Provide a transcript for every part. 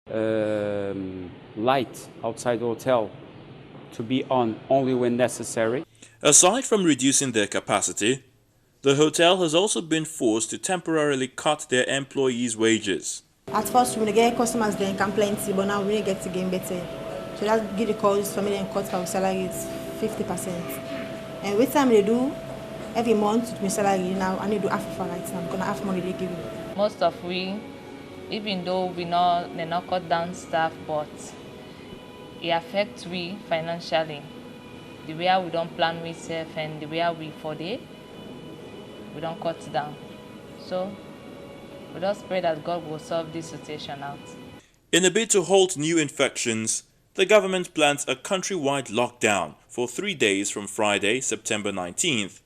Light outside the hotel to be on only when necessary. Aside from reducing their capacity, the hotel has also been forced to temporarily cut their employees' wages. At first, we get customers then complaints, but now we get to gain better. So that give the calls for me and cut our salaries 50%. And which time they do, every month with my salary now, I need to do half of right now. I'm gonna have money they give me. Most of we, even though they not cut down staff, but it affects we financially. The way we don't plan with self and the way we for day, we don't cut down. So we just pray that God will solve this situation out. In a bid to halt new infections, the government plans a countrywide lockdown for 3 days from Friday, September 19th.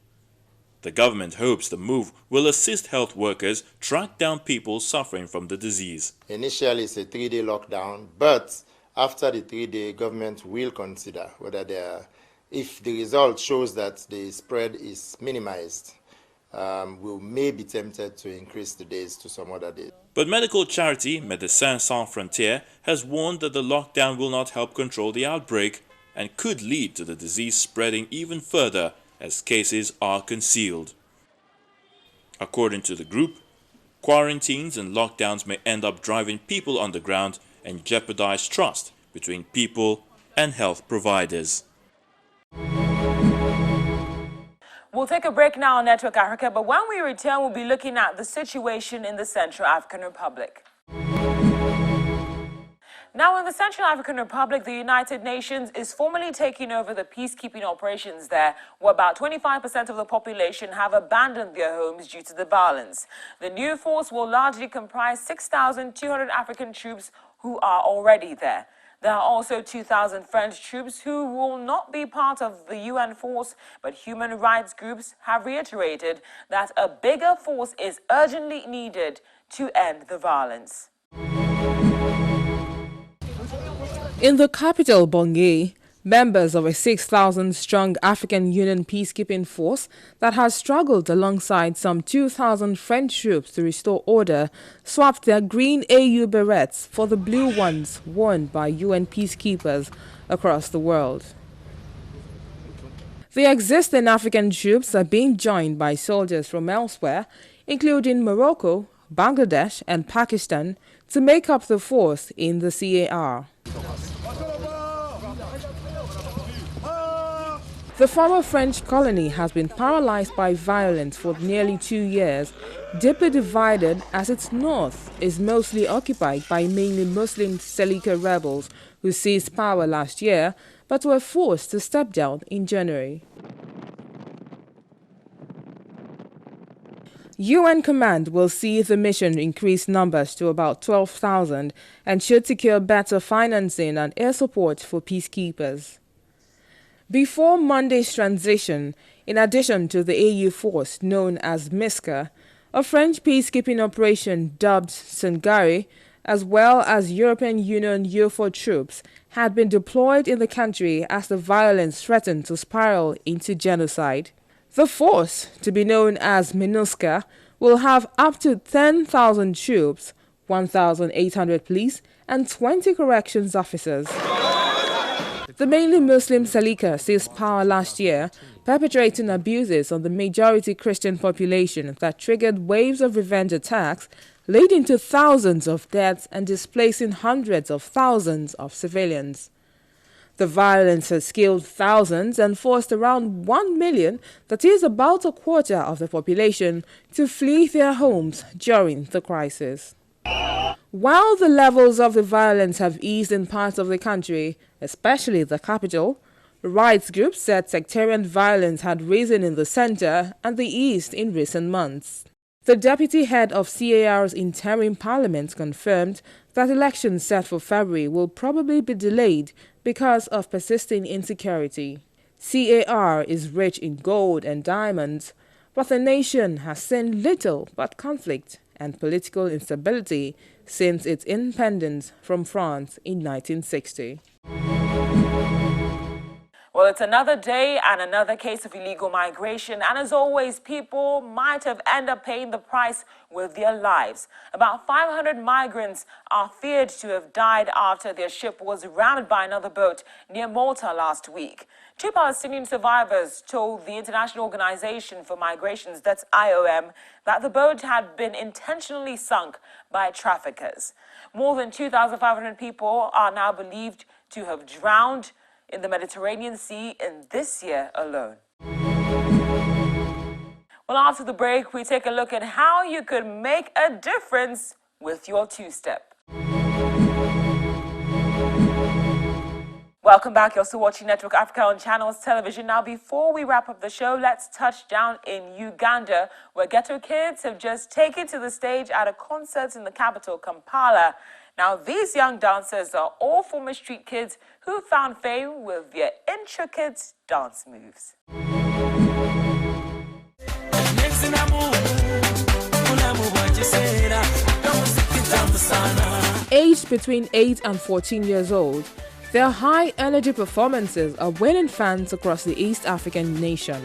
The government hopes the move will assist health workers track down people suffering from the disease. Initially, it's a 3-day lockdown, but after the 3-day, government will consider whether if the result shows that the spread is minimized, we may be tempted to increase the days to some other days. But medical charity Médecins Sans Frontières has warned that the lockdown will not help control the outbreak and could lead to the disease spreading even further as cases are concealed. According to the group, quarantines and lockdowns may end up driving people underground and jeopardize trust between people and health providers. We'll take a break now on Network Africa, but when we return, we'll be looking at the situation in the Central African Republic. Now, in the Central African Republic, the United Nations is formally taking over the peacekeeping operations there, where about 25% of the population have abandoned their homes due to the violence. The new force will largely comprise 6,200 African troops who are already there. There are also 2,000 French troops who will not be part of the UN force, but human rights groups have reiterated that a bigger force is urgently needed to end the violence. In the capital, Bangui, members of a 6,000-strong African Union peacekeeping force that has struggled alongside some 2,000 French troops to restore order swapped their green AU berets for the blue ones worn by UN peacekeepers across the world. The existing African troops are being joined by soldiers from elsewhere, including Morocco, Bangladesh and Pakistan, to make up the force in the C.A.R. The former French colony has been paralyzed by violence for nearly 2 years, deeply divided as its north is mostly occupied by mainly Muslim Selika rebels who seized power last year but were forced to step down in January. UN command will see the mission increase numbers to about 12,000 and should secure better financing and air support for peacekeepers. Before Monday's transition, in addition to the AU force known as MISCA, a French peacekeeping operation dubbed Sangari, as well as European Union UFO troops, had been deployed in the country as the violence threatened to spiral into genocide. The force, to be known as MINUSCA, will have up to 10,000 troops, 1,800 police, and 20 corrections officers. The mainly Muslim Selika seized power last year, perpetrating abuses on the majority Christian population that triggered waves of revenge attacks, leading to thousands of deaths and displacing hundreds of thousands of civilians. The violence has killed thousands and forced around 1 million, that is about a quarter of the population, to flee their homes during the crisis. While the levels of the violence have eased in parts of the country, especially the capital, rights groups said sectarian violence had risen in the center and the east in recent months. The deputy head of C.A.R's interim parliament confirmed that elections set for February will probably be delayed because of persisting insecurity. C.A.R. is rich in gold and diamonds, but the nation has seen little but conflict and political instability since its independence from France in 1960. Well, it's another day and another case of illegal migration, and as always, people might have ended up paying the price with their lives. About 500 migrants are feared to have died after their ship was rammed by another boat near Malta last week. 2 Palestinian survivors told the International Organization for Migrations, that's IOM, that the boat had been intentionally sunk by traffickers. More than 2,500 people are now believed to have drowned in the Mediterranean Sea in this year alone. Well, after the break, we take a look at how you could make a difference with your two-step. Welcome back. You're still watching Network Africa on Channels Television. Now, before we wrap up the show, let's touch down in Uganda, where ghetto kids have just taken to the stage at a concert in the capital, Kampala. Now, these young dancers are all former street kids who found fame with their intricate dance moves. Aged between 8 and 14 years old, their high-energy performances are winning fans across the East African nation.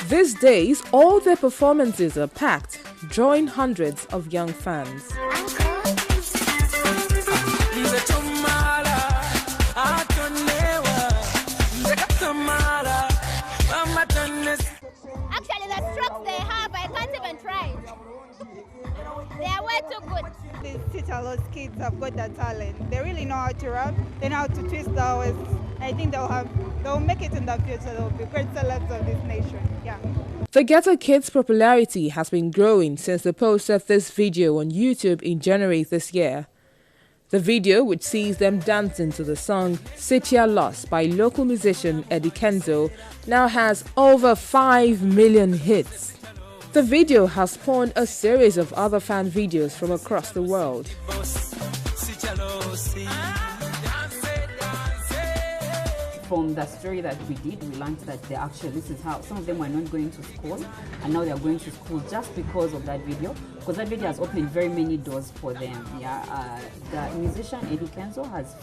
These days, all their performances are packed, drawing hundreds of young fans. Actually, the strokes they have, I can't even try. They are way too good. These those kids have got that talent. They really know how to rap. They know how to twist the waist. I think they'll make it in the future. They'll be great celebs of this nation. Yeah. The Ghetto Kids' popularity has been growing since they posted this video on YouTube in January this year. The video, which sees them dancing to the song C.A.R. Lost by local musician Eddie Kenzo, now has over 5 million hits. The video has spawned a series of other fan videos from across the world. From the story that we did, we learned that this is how some of them were not going to school, and now they are going to school just because of that video. Because that video has opened very many doors for them. Yeah, the musician Eddie Kenzo has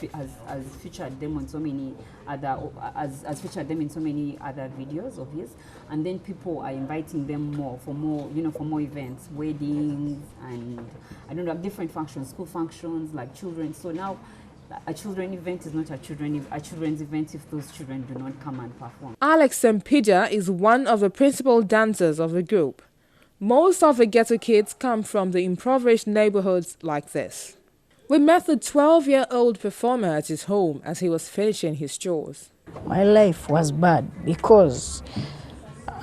featured them on so many other has featured them in so many other videos of his, and then people are inviting them for more events, weddings, and I don't know, different functions, school functions, like children. So now, a children's event is not a children's event if those children do not come and perform. Alex Sempida is one of the principal dancers of the group. Most of the ghetto kids come from the impoverished neighborhoods like this. We met the 12-year-old performer at his home as he was finishing his chores. My life was bad because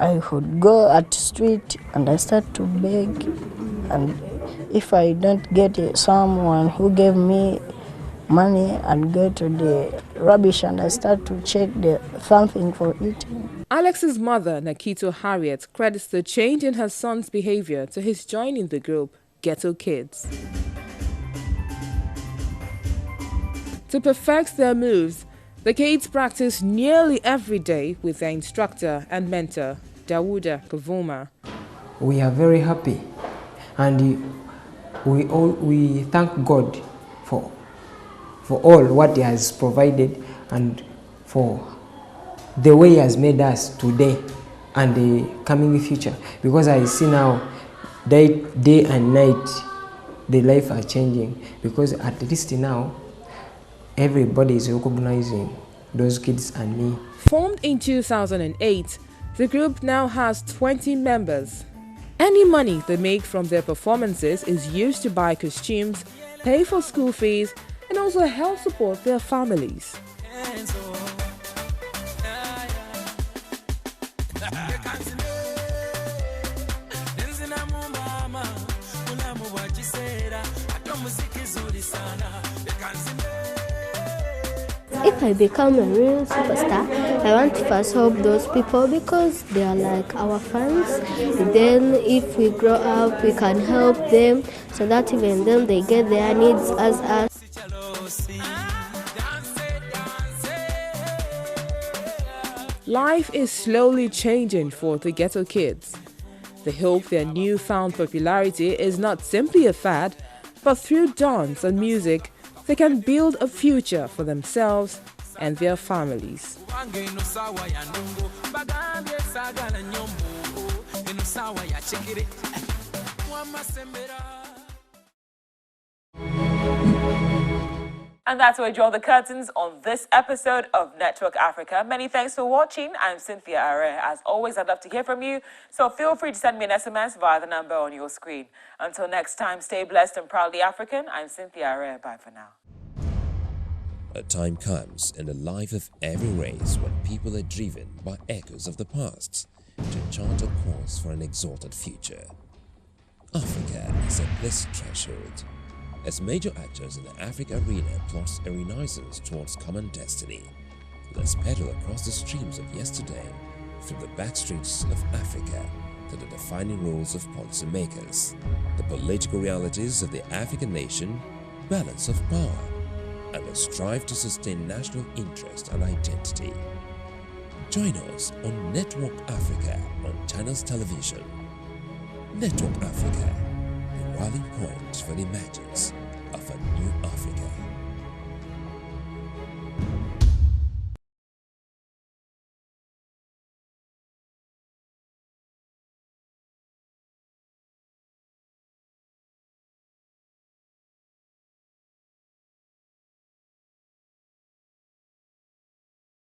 I would go at the street and I start to beg, and if I don't get someone who gave me money, and go to the rubbish and I start to check something for eating. Alex's mother, Nakito Harriet, credits the change in her son's behavior to his joining the group Ghetto Kids. To perfect their moves, the kids practice nearly every day with their instructor and mentor, Dawuda Kavuma. We are very happy, and we thank God for all what He has provided and for the way He has made us today and the coming future. Because I see now, day and night, the life are changing. Because at least now, everybody is recognizing those kids and me. Formed in 2008, the group now has 20 members. Any money they make from their performances is used to buy costumes, pay for school fees, and also help support their families. if I become a real superstar, I want to first help those people because they are like our fans. Then if we grow up, we can help them so that even then they get their needs as us. Life is slowly changing for the ghetto kids. They hope their newfound popularity is not simply a fad, but through dance and music, they can build a future for themselves and their families. And that's where we draw the curtains on this episode of Network Africa. Many thanks for watching. I'm Cynthia Are. As always, I'd love to hear from you, so feel free to send me an SMS via the number on your screen. Until next time, stay blessed and proudly African. I'm Cynthia Are. Bye for now. A time comes in the life of every race when people are driven by echoes of the past to chart a course for an exalted future. Africa is a blessed threshold. As major actors in the Africa arena plots a renaissance towards common destiny, let's pedal across the streams of yesterday, through the backstreets of Africa, to the defining roles of policymakers, the political realities of the African nation, balance of power, and the strive to sustain national interest and identity. Join us on Network Africa on Channels Television. Network Africa, the rallying point for the masses.